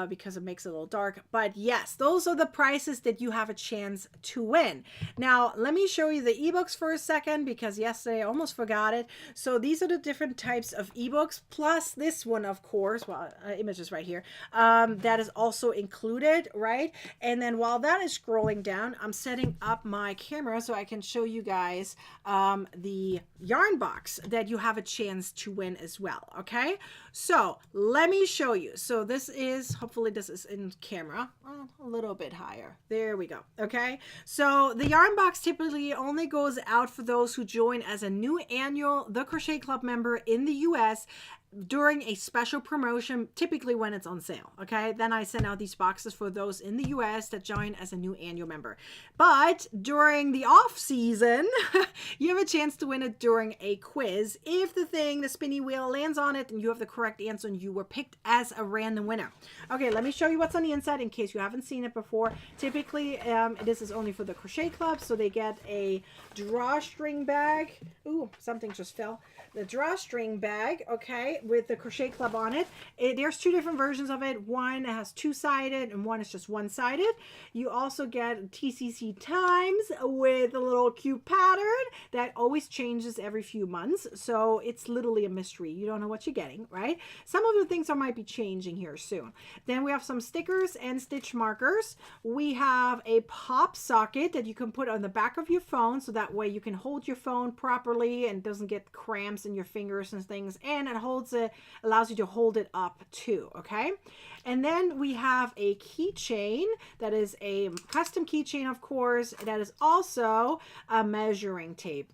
because it makes it a little dark, but yes, those are the prices that you have a chance to win. Now, let me show you the ebooks for a second because yesterday I almost forgot it. So these are the different types of ebooks, plus this one, of course, well, images right here, that is also included, right? And then while that is scrolling down, I'm setting up my camera so I can show you guys the yarn box that you have a chance to win as well, okay? So let me show you. So this is, hopefully this is in camera, a little bit higher. There we go. Okay. So the yarn box typically only goes out for those who join as a new annual The Crochet Club member in the US during a special promotion, typically when it's on sale. Okay, then I send out these boxes for those in the US that join as a new annual member. But during the off season, you have a chance to win it during a quiz if the spinny wheel lands on it and you have the correct answer and you were picked as a random winner. Okay, let me show you what's on the inside in case you haven't seen it before. Typically, this is only for the Crochet Club, so they get a drawstring bag. Ooh, something just fell. The drawstring bag, okay, with the Crochet Club on it. There's 2 different versions of it. One has 2-sided and one is just 1-sided. You also get TCC Times with a little cute pattern that always changes every few months. So it's literally a mystery. You don't know what you're getting, right? Some of the things might be changing here soon. Then we have some stickers and stitch markers. We have a pop socket that you can put on the back of your phone so that way you can hold your phone properly and it doesn't get cramps in your fingers and things, and it allows you to hold it up too. Okay, and then we have a keychain that is a custom keychain, of course, that is also a measuring tape,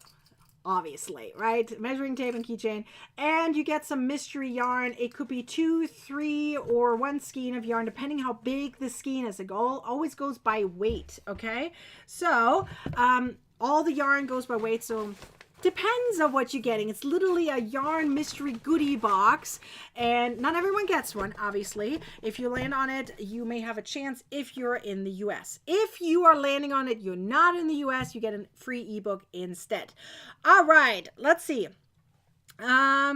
obviously, right? Measuring tape and keychain. And you get some mystery yarn. It could be 2, 3, or 1 skein of yarn, depending how big the skein is. It always goes by weight. Okay, so all the yarn goes by weight, so depends on what you're getting. It's literally a yarn mystery goodie box, and not everyone gets one, obviously. If you land on it, you may have a chance if you're in the US. If you are landing on it, you're not in the US, you get a free ebook instead. All right, let's see.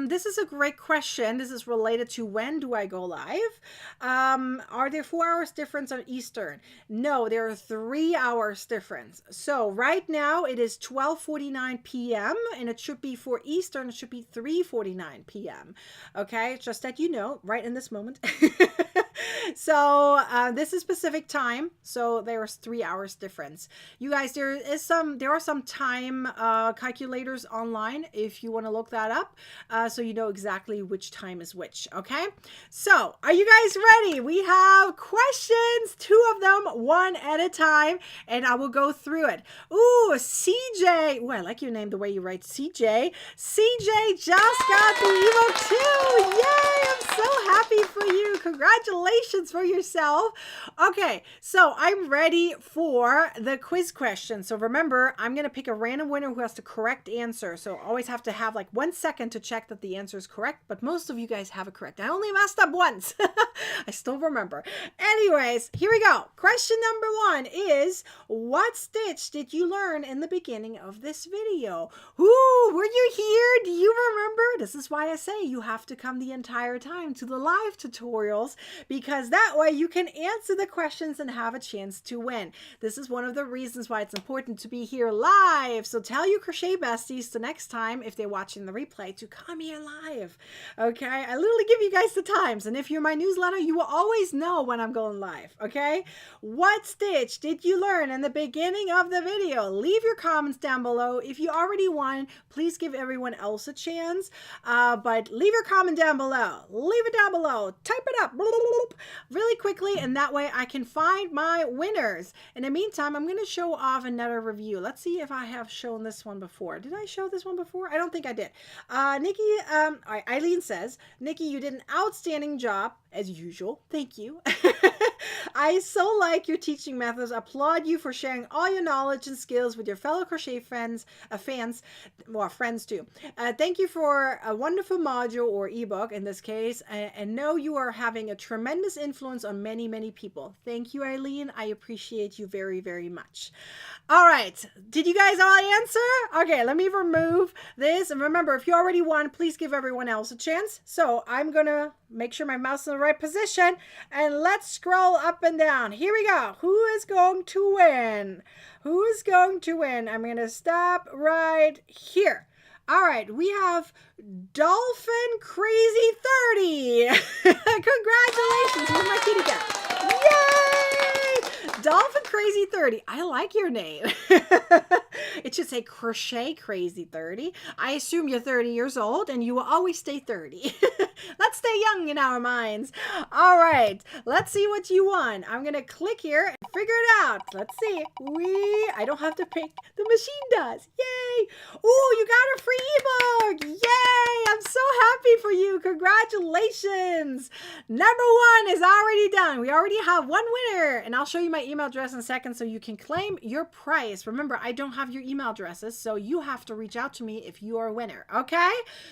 This is a great question. This is related to when do I go live? Are there 4 hours difference on Eastern? No, there are 3 hours difference. So right now it is 12:49 p.m. and it should be for Eastern. It should be 3:49 p.m. Okay, just that you know, right in this moment. So this is Pacific time, so there's 3 hours difference. You guys, there are some time calculators online if you want to look that up, so you know exactly which time is which. Okay, so are you guys ready? We have questions, 2 of them, one at a time, and I will go through it. Ooh, CJ. Ooh, I like your name, the way you write CJ. CJ just got the ebook too. Yay! I'm so happy for you. Congratulations for yourself. Okay, so I'm ready for the quiz question. So remember, I'm going to pick a random winner who has the correct answer. So always have to have like 1 second to check that the answer is correct, but most of you guys have it correct. I only messed up once. I still remember. Anyways, here we go. Question number 1 is, what stitch did you learn in the beginning of this video? Ooh, were you here? Do you remember? This is why I say you have to come the entire time to the live tutorials, because that way you can answer the questions and have a chance to win. This is one of the reasons why it's important to be here live. So tell your crochet besties the next time, if they're watching the replay, to come here live. Okay, I literally give you guys the times, and if you're my newsletter, you will always know when I'm going live. Okay, what stitch did you learn in the beginning of the video? Leave your comments down below. If you already won, please give everyone else a chance, but leave your comment down below. Leave it down below. Type it up really quickly, and that way I can find my winners. In the meantime, I'm going to show off another review. Let's see if I have shown this one before. Did I show this one before? I don't think I did. Eileen says, Nikki, you did an outstanding job as usual. Thank you. I so like your teaching methods. Applaud you for sharing all your knowledge and skills with your fellow crochet friends, friends too. Thank you for a wonderful module or ebook in this case, and know you are having a tremendous influence on many, many people. Thank you, Eileen. I appreciate you very, very much. All right. Did you guys all answer? Okay, let me remove this. And remember, if you already won, please give everyone else a chance. So I'm going to make sure my mouse is in the right position, and let's scroll up and down. Here we go. Who is going to win? Who is going to win? I'm going to stop right here. All right, we have Dolphin Crazy 30. Congratulations. Where's my kitty cat? Yay! Dolphin Crazy 30. I like your name. It should say Crochet Crazy 30. I assume you're 30 years old and you will always stay 30. Let's stay young in our minds. All right, let's see what you won. I'm going to click here and figure it out. Let's see. I don't have to pick. The machine does. Yay. Ooh, you got a free ebook. Yay. I'm so happy for you. Congratulations. Number one is already done. We already have one winner, and I'll show you my email address in a second so you can claim your prize. Remember, I don't have your email addresses, so you have to reach out to me if you are a winner. Okay?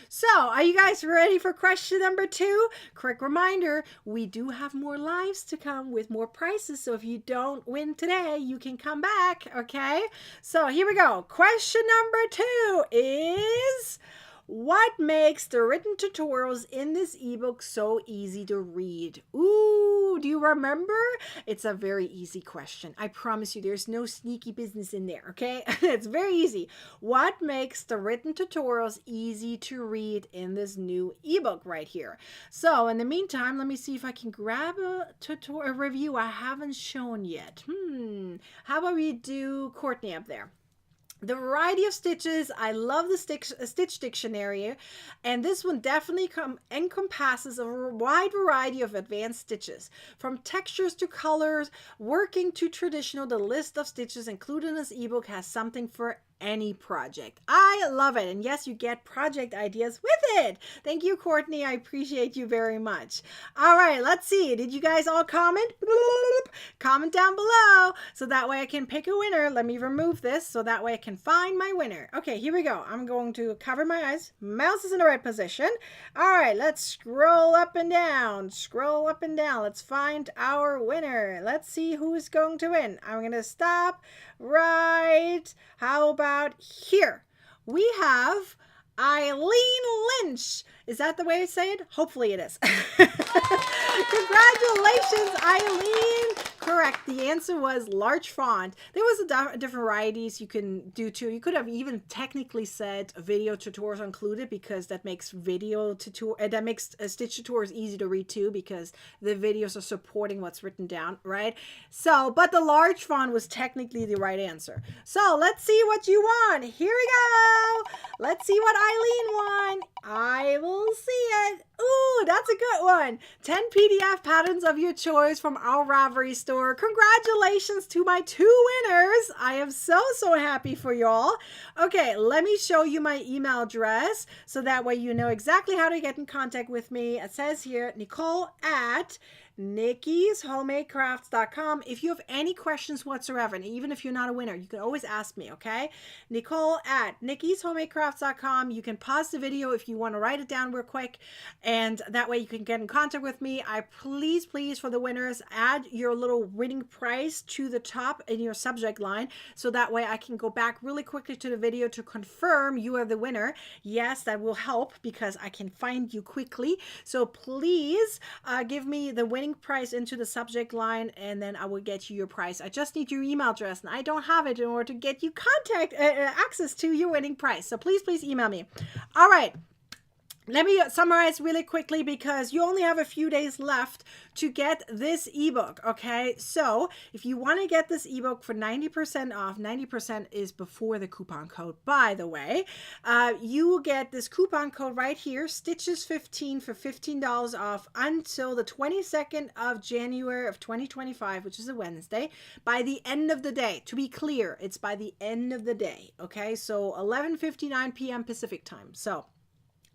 So, are you guys ready for question number 2? Quick reminder, we do have more lives to come with more prizes, so if you don't win today, you can come back. Okay? So, here we go. Question number 2 is, what makes the written tutorials in this ebook so easy to read? Ooh, do you remember? It's a very easy question. I promise you, there's no sneaky business in there, okay? It's very easy. What makes the written tutorials easy to read in this new ebook right here? So, in the meantime, let me see if I can grab a review I haven't shown yet. How about we do Courtney up there? The variety of stitches. I love the stitch dictionary, and this one definitely encompasses a wide variety of advanced stitches, from textures to colors, working to traditional. The list of stitches included in this ebook has something for any project. I love it. And yes, you get project ideas with it. Thank you, Courtney. I appreciate you very much. All right, let's see. Did you guys all comment? Comment down below so that way I can pick a winner. Let me remove this so that way I can find my winner. Okay, here we go. I'm going to cover my eyes. Mouse is in the right position. All right, let's scroll up and down. Scroll up and down. Let's find our winner. Let's see who is going to win. I'm going to stop right. How about here? We have Eileen Lynch. Is that the way I say it? Hopefully it is. Congratulations, Eileen. Correct. The answer was large font. There was different varieties you can do too. You could have even technically said video tutorials included, because that makes stitch tutorials easy to read too, because the videos are supporting what's written down, right? So, but the large font was technically the right answer. So let's see what you won. Here we go. Let's see what Eileen won. I will see it. Ooh, that's a good one. 10 PDF patterns of your choice from our Ravelry store. Congratulations to my 2 winners. I am so happy for y'all. Okay, let me show you my email address so that way you know exactly how to get in contact with me. It says here, Nicole@nickishomemade.com. If you have any questions whatsoever, and even if you're not a winner, you can always ask me, okay? Nicole@nickishomemade.com. You can pause the video if you want to write it down real quick, and that way you can get in contact with me. I please, for the winners, add your little winning prize to the top in your subject line, so that way I can go back really quickly to the video to confirm you are the winner. Yes, that will help because I can find you quickly. So please give me the winning link price into the subject line, and then I will get you your prize. I just need your email address, and I don't have it in order to get you access to your winning prize. So please, please email me. All right. Let me summarize really quickly because you only have a few days left to get this ebook, okay? So if you want to get this ebook for 90% off, 90% is before the coupon code, by the way, you will get this coupon code right here, Stitches15 for $15 off until the 22nd of January of 2025, which is a Wednesday, by the end of the day. To be clear, it's by the end of the day, okay? So 11:59 p.m. Pacific time. So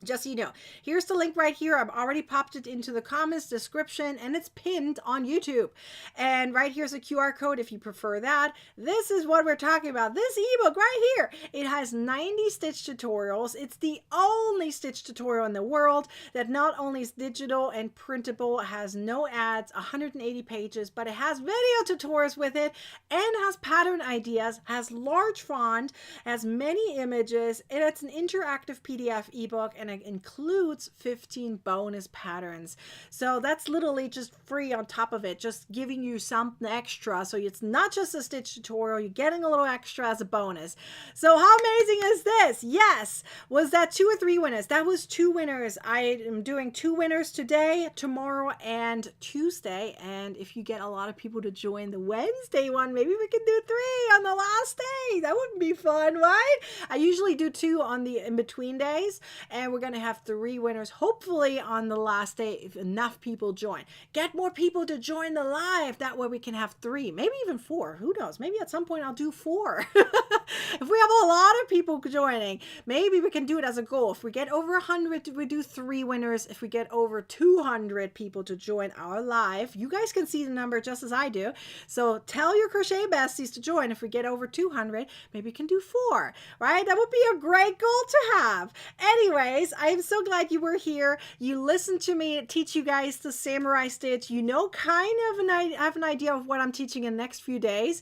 just so you know, here's the link right here. I've already popped it into the comments description, and it's pinned on YouTube. And right here's a QR code if you prefer that. This is what we're talking about. This ebook right here. It has 90 stitch tutorials. It's the only stitch tutorial in the world that not only is digital and printable, has no ads, 180 pages, but it has video tutorials with it and has pattern ideas, has large font, has many images, and it's an interactive PDF ebook, and it includes 15 bonus patterns. So that's literally just free on top of it, just giving you something extra. So it's not just a stitch tutorial, you're getting a little extra as a bonus. So how amazing is this? Yes. Was that 2 or 3 winners? That was 2 winners. I am doing 2 winners today, tomorrow, and Tuesday. And if you get a lot of people to join the Wednesday one, maybe we can do 3 on the last day. That would be fun, right? I usually do 2 on the in-between days, and we're going to have 3 winners, hopefully on the last day, if enough people join. Get more people to join the live. That way we can have 3, maybe even 4. Who knows? Maybe at some point I'll do 4. If we have a lot of people joining, maybe we can do it as a goal. If we get over 100, we do 3 winners. If we get over 200 people to join our live, you guys can see the number just as I do. So tell your crochet besties to join. If we get over 200, maybe we can do 4, right? That would be a great goal to have. Anyways, I'm so glad you were here. You listened to me teach you guys the samurai stitch. You know, have an idea of what I'm teaching in the next few days.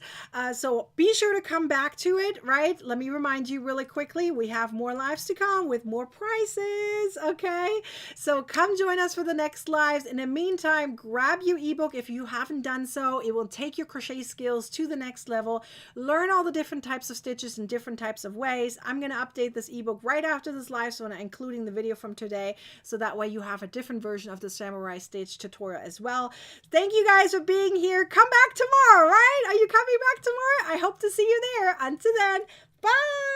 So be sure to come back to it, right? Let me remind you really quickly, we have more lives to come with more prizes, okay? So come join us for the next lives. In the meantime, grab your ebook if you haven't done so. It will take your crochet skills to the next level. Learn all the different types of stitches in different types of ways. I'm going to update this ebook right after this live, so including the video from today, so that way you have a different version of the samurai stitch tutorial as well. Thank you guys for being here. Come back tomorrow, right? Are you coming back tomorrow? I hope to see you there. Until then, bye.